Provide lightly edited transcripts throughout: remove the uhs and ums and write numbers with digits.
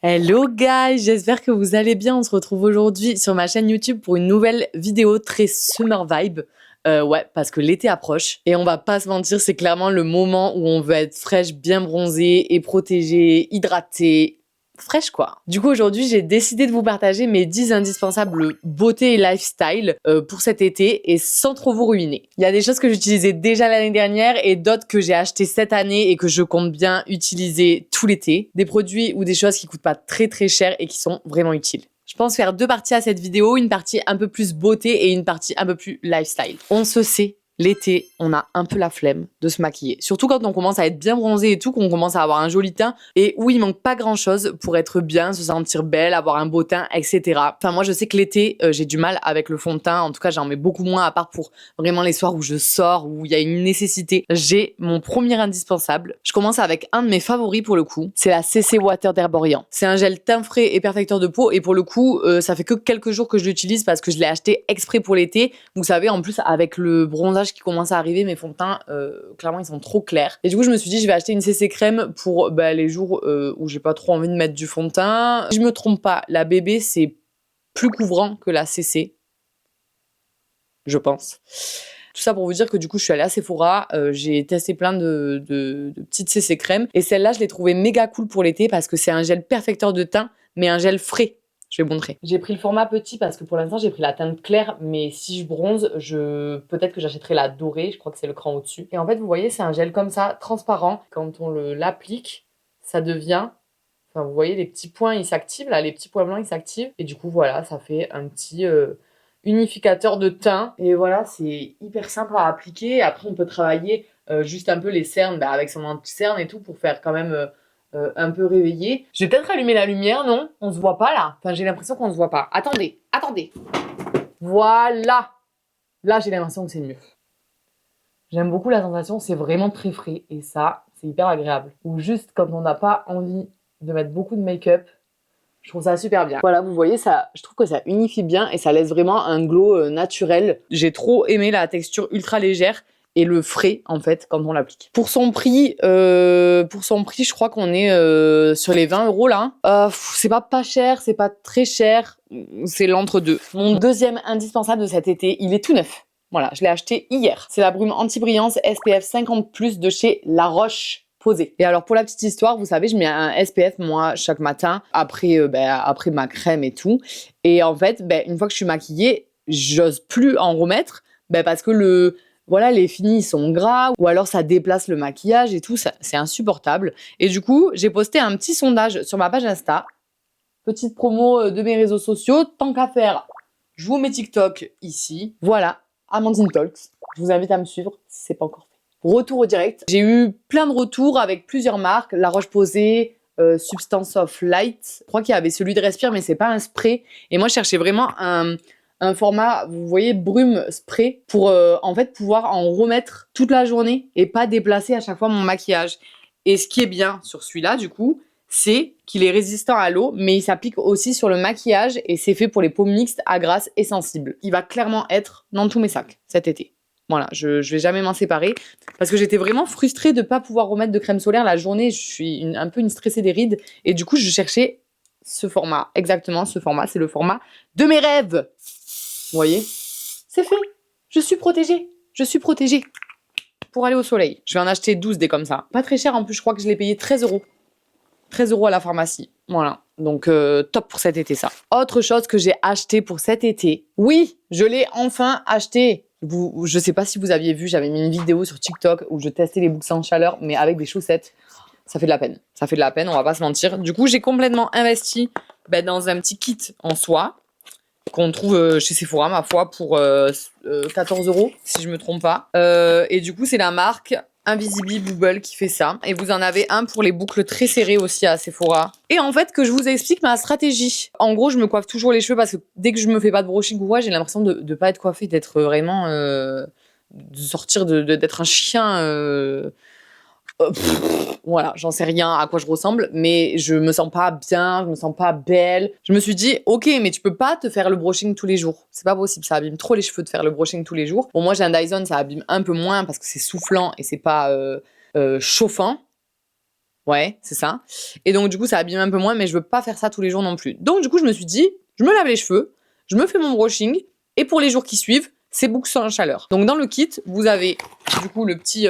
Hello guys, j'espère que vous allez bien. On se retrouve aujourd'hui sur ma chaîne YouTube pour une nouvelle vidéo très summer vibe. Ouais, parce que l'été approche et on va pas se mentir, c'est clairement le moment où on veut être fraîche, bien bronzée et protégée, hydratée. Fraîche quoi. Du coup aujourd'hui j'ai décidé de vous partager mes 10 indispensables beauté et lifestyle pour cet été et sans trop vous ruiner. Il y a des choses que j'utilisais déjà l'année dernière et d'autres que j'ai achetées cette année et que je compte bien utiliser tout l'été. Des produits ou des choses qui coûtent pas très cher et qui sont vraiment utiles. Je pense faire deux parties à cette vidéo, une partie un peu plus beauté et une partie un peu plus lifestyle. On se sait, l'été, on a un peu la flemme de se maquiller. Surtout quand on commence à être bien bronzé et tout, qu'on commence à avoir un joli teint et où il manque pas grand chose pour être bien, se sentir belle, avoir un beau teint, etc. Enfin, moi, je sais que l'été, j'ai du mal avec le fond de teint. En tout cas, j'en mets beaucoup moins à part pour vraiment les soirs où je sors, où il y a une nécessité. J'ai mon premier indispensable. Je commence avec un de mes favoris pour le coup. C'est la CC Water d'Herborian. C'est un gel teint frais et perfecteur de peau et pour le coup, ça fait que quelques jours que je l'utilise parce que je l'ai acheté exprès pour l'été. Vous savez, en plus, avec le bronzage qui commence à arriver, mes fonds de teint, clairement, ils sont trop clairs. Et du coup, je me suis dit, je vais acheter une CC crème pour les jours où j'ai pas trop envie de mettre du fond de teint. Si je me trompe pas, la bébé, c'est plus couvrant que la CC, je pense. Tout ça pour vous dire que du coup, je suis allée à Sephora, j'ai testé plein de petites CC crèmes. Et celle-là, je l'ai trouvée méga cool pour l'été parce que c'est un gel perfecteur de teint, mais un gel frais. Je vais vous montrer. J'ai pris le format petit parce que pour l'instant, j'ai pris la teinte claire, mais si je bronze, peut-être que j'achèterai la dorée, je crois que c'est le cran au-dessus. Et en fait, vous voyez, c'est un gel comme ça, transparent. Quand on l'applique, ça devient... Enfin, vous voyez, les petits points, ils s'activent, là, les petits points blancs, ils s'activent. Et du coup, voilà, ça fait un petit unificateur de teint. Et voilà, c'est hyper simple à appliquer. Après, on peut travailler juste un peu les cernes avec son anti-cerne et tout pour faire quand même... un peu réveillé. Je vais peut-être allumer la lumière, non? On se voit pas là. Enfin, j'ai l'impression qu'on se voit pas. Attendez, attendez. Voilà. Là, j'ai l'impression que c'est mieux. J'aime beaucoup la sensation, c'est vraiment très frais. Et ça, c'est hyper agréable. Ou juste quand on n'a pas envie de mettre beaucoup de make-up, je trouve ça super bien. Voilà, vous voyez, ça, je trouve que ça unifie bien et ça laisse vraiment un glow naturel. J'ai trop aimé la texture ultra légère et le frais en fait quand on l'applique. Pour son prix, je crois qu'on est sur les 20 € là. C'est pas cher, c'est pas très cher, c'est l'entre-deux. Mon deuxième indispensable de cet été, il est tout neuf. Voilà, je l'ai acheté hier. C'est la brume anti-brillance SPF 50+ de chez La Roche-Posay. Et alors pour la petite histoire, vous savez, je mets un SPF moi chaque matin après ma crème et tout. Et en fait, une fois que je suis maquillée, j'ose plus en remettre parce que voilà, les finis sont gras ou alors ça déplace le maquillage et tout, c'est insupportable. Et du coup, j'ai posté un petit sondage sur ma page Insta. Petite promo de mes réseaux sociaux, tant qu'à faire, je vous mets TikTok ici. Voilà, Amandine Talks. Je vous invite à me suivre si c'est pas encore fait. Retour au direct. J'ai eu plein de retours avec plusieurs marques. La Roche-Posay, Substance of Light. Je crois qu'il y avait celui de Respire, mais c'est pas un spray. Et moi, je cherchais vraiment un format, vous voyez, brume spray pour en fait pouvoir en remettre toute la journée et pas déplacer à chaque fois mon maquillage. Et ce qui est bien sur celui-là, du coup, c'est qu'il est résistant à l'eau, mais il s'applique aussi sur le maquillage et c'est fait pour les peaux mixtes, à grasse et sensibles. Il va clairement être dans tous mes sacs cet été. Voilà, je vais jamais m'en séparer parce que j'étais vraiment frustrée de pas pouvoir remettre de crème solaire la journée. Je suis un peu une stressée des rides et du coup, je cherchais ce format, exactement ce format. C'est le format de mes rêves. Vous voyez? C'est fait. Je suis protégée. Je suis protégée. Pour aller au soleil. Je vais en acheter 12 des comme ça. Pas très cher en plus, je crois que je l'ai payé 13 €. 13 € à la pharmacie. Voilà. Donc top pour cet été ça. Autre chose que j'ai acheté pour cet été. Oui, je l'ai enfin acheté. Je sais pas si vous aviez vu, j'avais mis une vidéo sur TikTok où je testais les boucles sans chaleur, mais avec des chaussettes. Ça fait de la peine. Ça fait de la peine, on va pas se mentir. Du coup, j'ai complètement investi dans un petit kit en soie qu'on trouve chez Sephora, ma foi, pour 14 €, si je me trompe pas. Et du coup, c'est la marque Invisible Bubble qui fait ça. Et vous en avez un pour les boucles très serrées aussi à Sephora. Et en fait, que je vous explique ma stratégie. En gros, je me coiffe toujours les cheveux parce que dès que je me fais pas de brushing ou quoi, j'ai l'impression de pas être coiffée, d'être vraiment... de sortir d'être un chien... voilà, j'en sais rien à quoi je ressemble, mais je me sens pas bien, je me sens pas belle. Je me suis dit, ok, mais tu peux pas te faire le brushing tous les jours. C'est pas possible, ça abîme trop les cheveux de faire le brushing tous les jours. Bon, moi j'ai un Dyson, ça abîme un peu moins parce que c'est soufflant et c'est pas chauffant. Ouais, c'est ça. Et donc, du coup, ça abîme un peu moins, mais je veux pas faire ça tous les jours non plus. Donc, du coup, je me suis dit, je me lave les cheveux, je me fais mon brushing, et pour les jours qui suivent, c'est boucle sans chaleur. Donc, dans le kit, vous avez, du coup, le petit...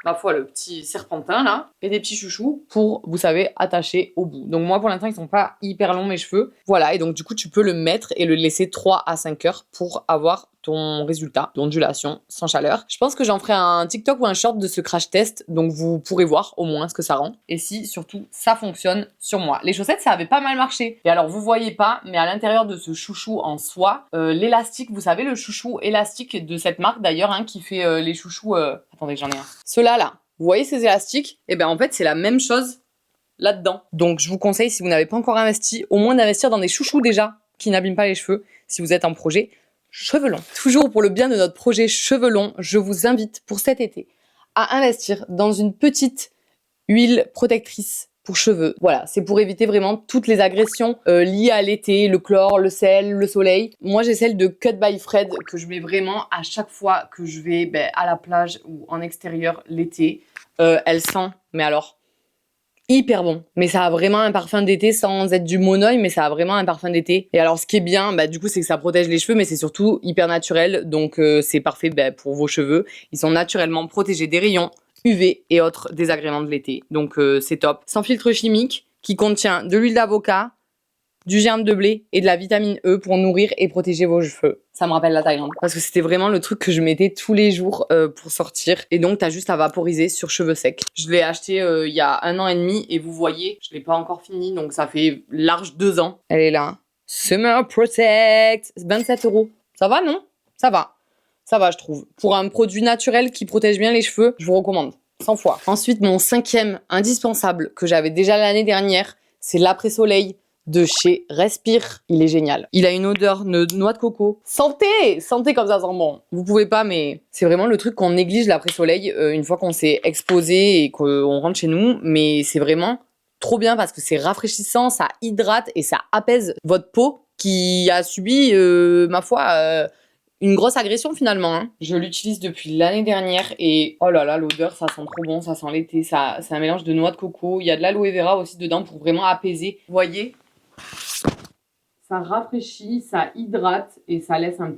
ma foi, le petit serpentin là, et des petits chouchous pour, vous savez, attacher au bout. Donc moi, pour l'instant, ils sont pas hyper longs mes cheveux. Voilà, et donc du coup, tu peux le mettre et le laisser 3 à 5 heures pour avoir ton résultat d'ondulation sans chaleur. Je pense que j'en ferai un TikTok ou un short de ce crash test, donc vous pourrez voir au moins ce que ça rend. Et si, surtout, ça fonctionne sur moi. Les chaussettes, ça avait pas mal marché. Et alors, vous voyez pas, mais à l'intérieur de ce chouchou en soie, l'élastique, vous savez, le chouchou élastique de cette marque d'ailleurs, hein, qui fait les chouchous... Attendez, j'en ai un. Ceux-là, là, vous voyez ces élastiques? Et ben en fait, c'est la même chose là-dedans. Donc, je vous conseille, si vous n'avez pas encore investi, au moins d'investir dans des chouchous déjà, qui n'abîment pas les cheveux, si vous êtes en projet cheveux longs. Toujours pour le bien de notre projet cheveux longs, je vous invite pour cet été à investir dans une petite huile protectrice pour cheveux. Voilà, c'est pour éviter vraiment toutes les agressions liées à l'été, le chlore, le sel, le soleil. Moi, j'ai celle de Cut by Fred que je mets vraiment à chaque fois que je vais à la plage ou en extérieur l'été. Elle sent, mais alors, hyper bon. Mais ça a vraiment un parfum d'été sans être du monoeil, mais ça a vraiment un parfum d'été. Et alors, ce qui est bien, du coup, c'est que ça protège les cheveux, mais c'est surtout hyper naturel. Donc, c'est parfait pour vos cheveux. Ils sont naturellement protégés des rayons UV et autres désagréments de l'été. Donc, c'est top. Sans filtre chimique, qui contient de l'huile d'avocat, du germe de blé et de la vitamine E pour nourrir et protéger vos cheveux. Ça me rappelle la Thaïlande. Parce que c'était vraiment le truc que je mettais tous les jours pour sortir. Et donc, t'as juste à vaporiser sur cheveux secs. Je l'ai acheté il y a 1 an et demi et vous voyez, je l'ai pas encore fini. Donc, ça fait large 2 ans. Elle est là. Summer Protect. 27 €. Ça va, non? Ça va. Ça va, je trouve. Pour un produit naturel qui protège bien les cheveux, je vous recommande. 100 fois. Ensuite, mon 5e indispensable que j'avais déjà l'année dernière, c'est l'après-soleil de chez Respire. Il est génial. Il a une odeur de noix de coco. Santé! Santé comme ça sent bon. Vous pouvez pas, mais c'est vraiment le truc qu'on néglige l'après-soleil une fois qu'on s'est exposé et qu'on rentre chez nous. Mais c'est vraiment trop bien parce que c'est rafraîchissant, ça hydrate et ça apaise votre peau qui a subi, ma foi... une grosse agression finalement. Hein. Je l'utilise depuis l'année dernière et oh là là, l'odeur, ça sent trop bon, ça sent l'été. Ça, c'est un mélange de noix de coco. Il y a de l'aloe vera aussi dedans pour vraiment apaiser. Vous voyez, ça rafraîchit, ça hydrate et ça laisse un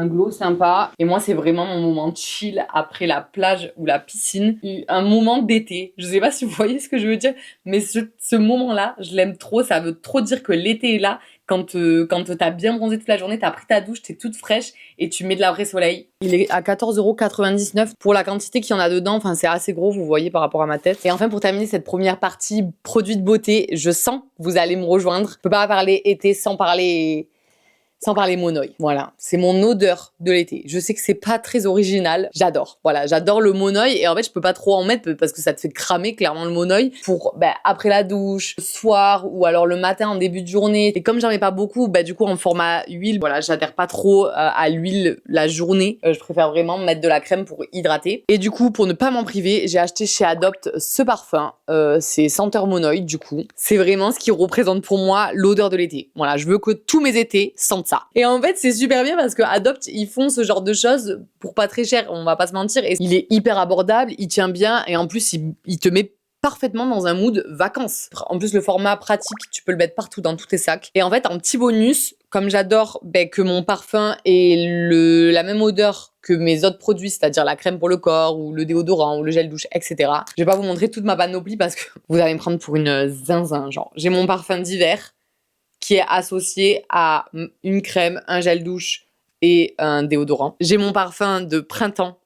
glow sympa. Et moi, c'est vraiment mon moment chill après la plage ou la piscine. Un moment d'été. Je sais pas si vous voyez ce que je veux dire, mais ce moment-là, je l'aime trop. Ça veut trop dire que l'été est là. Quand t'as bien bronzé toute la journée, t'as pris ta douche, t'es toute fraîche et tu mets de la vraie soleil. Il est à 14,99 € pour la quantité qu'il y en a dedans. Enfin, c'est assez gros, vous voyez, par rapport à ma tête. Et enfin, pour terminer cette première partie produits de beauté, je sens que vous allez me rejoindre. Je peux pas parler été sans parler monoeil. Voilà, c'est mon odeur de l'été. Je sais que c'est pas très original, j'adore. Voilà, j'adore le monoeil et en fait, je peux pas trop en mettre parce que ça te fait cramer clairement le monoeil pour après la douche, le soir ou alors le matin en début de journée. Et comme j'en ai pas beaucoup, du coup en format huile, voilà, j'adhère pas trop à l'huile la journée. Je préfère vraiment mettre de la crème pour hydrater. Et du coup, pour ne pas m'en priver, j'ai acheté chez Adopt ce parfum. C'est senteur monoeil du coup. C'est vraiment ce qui représente pour moi l'odeur de l'été. Voilà, je veux que tous mes étés sentent ça. Et en fait, c'est super bien parce que Adopt, ils font ce genre de choses pour pas très cher, on va pas se mentir. Et il est hyper abordable, il tient bien et en plus, il te met parfaitement dans un mood vacances. En plus, le format pratique, tu peux le mettre partout dans tous tes sacs. Et en fait, en petit bonus, comme j'adore que mon parfum ait la même odeur que mes autres produits, c'est-à-dire la crème pour le corps ou le déodorant ou le gel douche, etc. Je vais pas vous montrer toute ma panoplie parce que vous allez me prendre pour une zinzin, genre. J'ai mon parfum d'hiver qui est associé à une crème, un gel douche et un déodorant. J'ai mon parfum de printemps.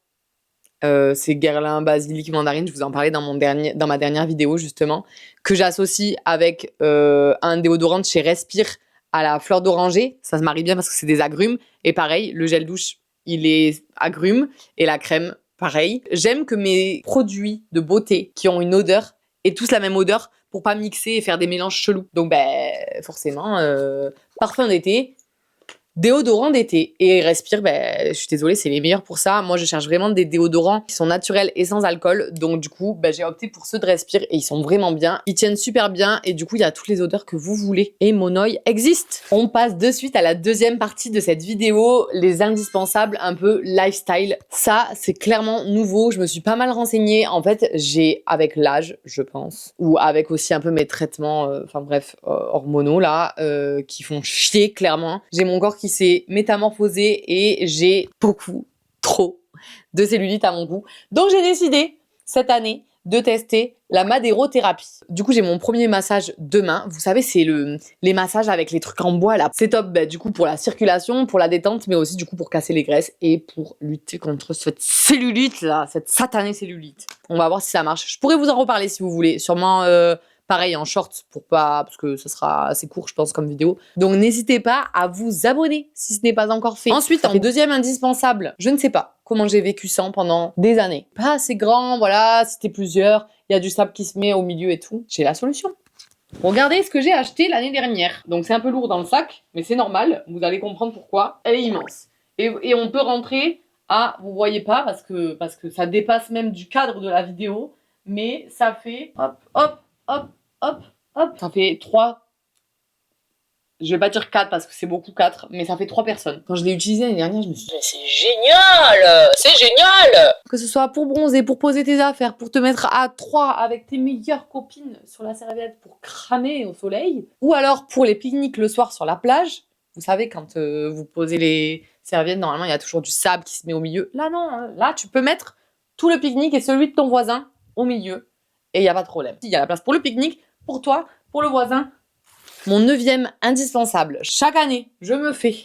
C'est Guerlain, basilic, mandarine. Je vous en parlais dans ma dernière vidéo, justement. Que j'associe avec un déodorant de chez Respire à la fleur d'oranger. Ça se marie bien parce que c'est des agrumes. Et pareil, le gel douche, il est agrumes. Et la crème, pareil. J'aime que mes produits de beauté qui ont une odeur aient tous la même odeur pour pas mixer et faire des mélanges chelous. Donc, forcément, parfum d'été, Déodorant d'été et Respire, ben, je suis désolée, c'est les meilleurs pour ça. Moi, je cherche vraiment des déodorants qui sont naturels et sans alcool. Donc, du coup, ben, j'ai opté pour ceux de Respire et ils sont vraiment bien. Ils tiennent super bien et du coup, il y a toutes les odeurs que vous voulez. Et mon œil existe. On passe de suite à la deuxième partie de cette vidéo, les indispensables un peu lifestyle. Ça, c'est clairement nouveau. Je me suis pas mal renseignée. En fait, j'ai, avec l'âge, je pense, ou avec aussi un peu mes traitements, enfin bref, hormonaux là, qui font chier clairement. J'ai mon corps qui s'est métamorphosé et j'ai beaucoup trop de cellulite à mon goût. Donc j'ai décidé cette année de tester la madérothérapie. Du coup, j'ai mon premier massage demain. Vous savez, c'est les massages avec les trucs en bois là. C'est top, bah, du coup, pour la circulation, pour la détente, mais aussi du coup pour casser les graisses et pour lutter contre cette cellulite là, cette satanée cellulite. On va voir si ça marche. Je pourrais vous en reparler si vous voulez. Sûrement pareil en short pour pas, parce que ce sera assez court je pense comme vidéo. Donc n'hésitez pas à vous abonner si ce n'est pas encore fait. Ensuite, en deuxième indispensable, je ne sais pas comment j'ai vécu ça pendant des années. Pas assez grand, voilà, si t'es plusieurs, il y a du sable qui se met au milieu et tout. J'ai la solution. Regardez ce que j'ai acheté l'année dernière. Donc c'est un peu lourd dans le sac, mais c'est normal, vous allez comprendre pourquoi. Elle est immense. Et on peut rentrer à, vous voyez pas, parce que ça dépasse même du cadre de la vidéo, mais ça fait hop, hop, hop, hop, hop. Ça fait 3. Je vais pas dire 4 parce que c'est beaucoup 4, mais ça fait 3 personnes. Quand je l'ai utilisé l'année dernière, je me suis dit, c'est génial! C'est génial! Que ce soit pour bronzer, pour poser tes affaires, pour te mettre à 3 avec tes meilleures copines sur la serviette pour cramer au soleil, ou alors pour les pique-niques le soir sur la plage. Vous savez, quand vous posez les serviettes, normalement, il y a toujours du sable qui se met au milieu. Là, non. Là, tu peux mettre tout le pique-nique et celui de ton voisin au milieu. Et il n'y a pas de problème. Il y a la place pour le pique-nique, pour toi, pour le voisin. Mon 9e indispensable. Chaque année, je me fais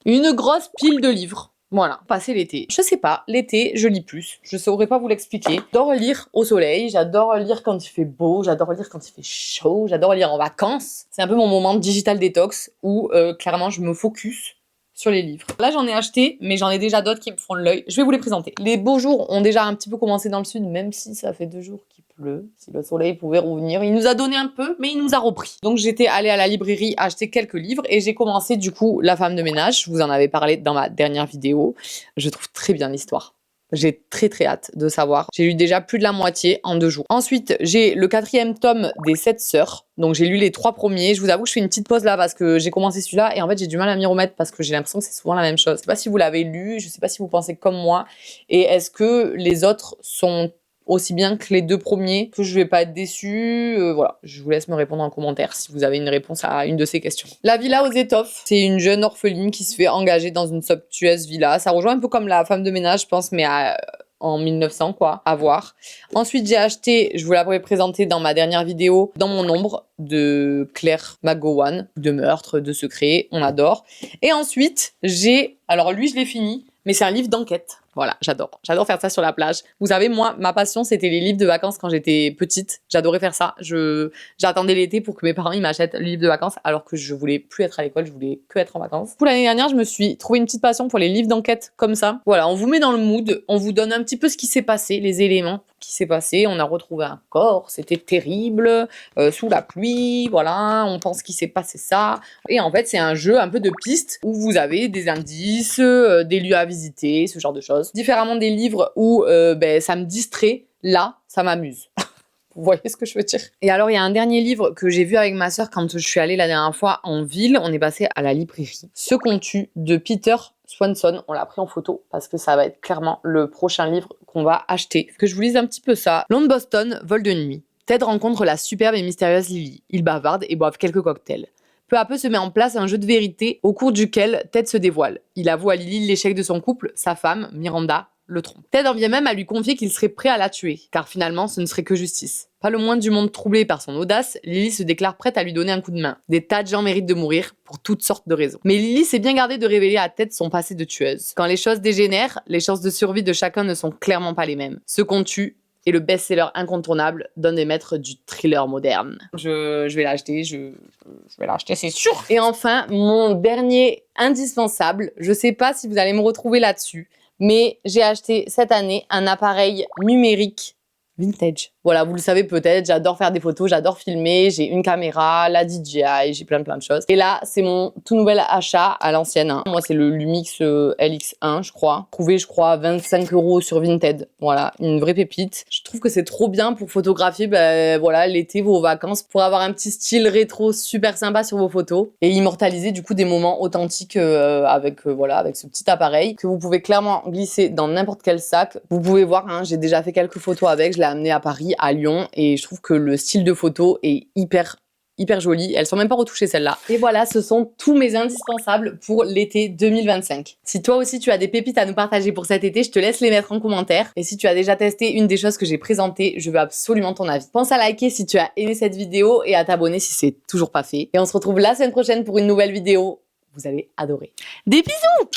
une grosse pile de livres. Voilà, passer l'été. Je sais pas, l'été, je lis plus. Je saurais pas vous l'expliquer. J'adore lire au soleil, j'adore lire quand il fait beau, j'adore lire quand il fait chaud, j'adore lire en vacances. C'est un peu mon moment de digital détox où clairement je me focus sur les livres. Là, j'en ai acheté, mais j'en ai déjà d'autres qui me font l'œil. Je vais vous les présenter. Les beaux jours ont déjà un petit peu commencé dans le sud, même si ça fait 2 jours qu'il pleut. Si le soleil pouvait revenir. Il nous a donné un peu, mais il nous a repris. Donc, j'étais allée à la librairie acheter quelques livres et j'ai commencé, du coup, La femme de ménage. Je vous en avais parlé dans ma dernière vidéo. Je trouve très bien l'histoire. J'ai très hâte de savoir. J'ai lu déjà plus de la moitié en 2 jours. Ensuite, j'ai le 4e tome des 7 sœurs. Donc j'ai lu les 3 premiers. Je vous avoue que je fais une petite pause là parce que j'ai commencé celui-là et en fait j'ai du mal à m'y remettre parce que j'ai l'impression que c'est souvent la même chose. Je sais pas si vous l'avez lu, je sais pas si vous pensez comme moi. Et est-ce que les autres sont aussi bien que les 2 premiers, que je vais pas être déçue. Voilà, je vous laisse me répondre en commentaire si vous avez une réponse à une de ces questions. La villa aux étoffes, c'est une jeune orpheline qui se fait engager dans une somptueuse villa. Ça rejoint un peu comme La femme de ménage, je pense, mais en 1900 quoi, à voir. Ensuite, j'ai acheté, je vous l'avais présenté dans ma dernière vidéo, Dans mon ombre de Claire McGowan, de meurtre, de secret, on adore. Et ensuite, alors lui je l'ai fini, mais c'est un livre d'enquête. Voilà, j'adore faire ça sur la plage. Vous savez, moi, ma passion, c'était les livres de vacances quand j'étais petite. J'adorais faire ça. J'attendais l'été pour que mes parents ils m'achètent le livre de vacances, alors que je voulais plus être à l'école, je voulais que être en vacances. Pour l'année dernière, je me suis trouvé une petite passion pour les livres d'enquête comme ça. Voilà, on vous met dans le mood, on vous donne un petit peu ce qui s'est passé, les éléments qui s'est passé. On a retrouvé un corps, c'était terrible, sous la pluie, voilà, on pense qu'il s'est passé ça. Et en fait, c'est un jeu un peu de pistes où vous avez des indices, des lieux à visiter, ce genre de choses. Différemment des livres où ça me distrait, là, ça m'amuse. Vous voyez ce que je veux dire? Et alors, il y a un dernier livre que j'ai vu avec ma sœur quand je suis allée la dernière fois en ville. On est passé à la librairie. Ce qu'on tue de Peter Swanson. On l'a pris en photo parce que ça va être clairement le prochain livre qu'on va acheter. Que je vous lise un petit peu ça. Londres Boston, vol de nuit. Ted rencontre la superbe et mystérieuse Lily. Ils bavardent et boivent quelques cocktails. Peu à peu se met en place un jeu de vérité au cours duquel Ted se dévoile. Il avoue à Lily l'échec de son couple, sa femme, Miranda, le trompe. Ted en vient même à lui confier qu'il serait prêt à la tuer, car finalement ce ne serait que justice. Pas le moins du monde troublé par son audace, Lily se déclare prête à lui donner un coup de main. Des tas de gens méritent de mourir, pour toutes sortes de raisons. Mais Lily s'est bien gardée de révéler à Ted son passé de tueuse. Quand les choses dégénèrent, les chances de survie de chacun ne sont clairement pas les mêmes. Ce qu'on tue et le best-seller incontournable donne des maîtres du thriller moderne. Je vais l'acheter, je vais l'acheter, c'est sûr. Et enfin, mon dernier indispensable, je sais pas si vous allez me retrouver là-dessus, mais j'ai acheté cette année un appareil numérique vintage. Voilà, vous le savez peut-être, j'adore faire des photos, j'adore filmer, j'ai une caméra, la DJI, j'ai plein de choses. Et là, c'est mon tout nouvel achat à l'ancienne. Hein. Moi, c'est le Lumix LX1, je crois. Trouvé, je crois, 25 € sur Vinted. Voilà, une vraie pépite. Je trouve que c'est trop bien pour photographier, voilà, l'été, vos vacances, pour avoir un petit style rétro super sympa sur vos photos et immortaliser du coup des moments authentiques avec ce petit appareil que vous pouvez clairement glisser dans n'importe quel sac. Vous pouvez voir, hein, j'ai déjà fait quelques photos avec, je l'ai amené à Paris, à Lyon, et je trouve que le style de photo est hyper jolies. Elles sont même pas retouchées celles-là. Et voilà, ce sont tous mes indispensables pour l'été 2025. Si toi aussi tu as des pépites à nous partager pour cet été, je te laisse les mettre en commentaire. Et si tu as déjà testé une des choses que j'ai présentées, je veux absolument ton avis. Pense à liker si tu as aimé cette vidéo et à t'abonner si c'est toujours pas fait. Et on se retrouve la semaine prochaine pour une nouvelle vidéo. Vous allez adorer. Des bisous!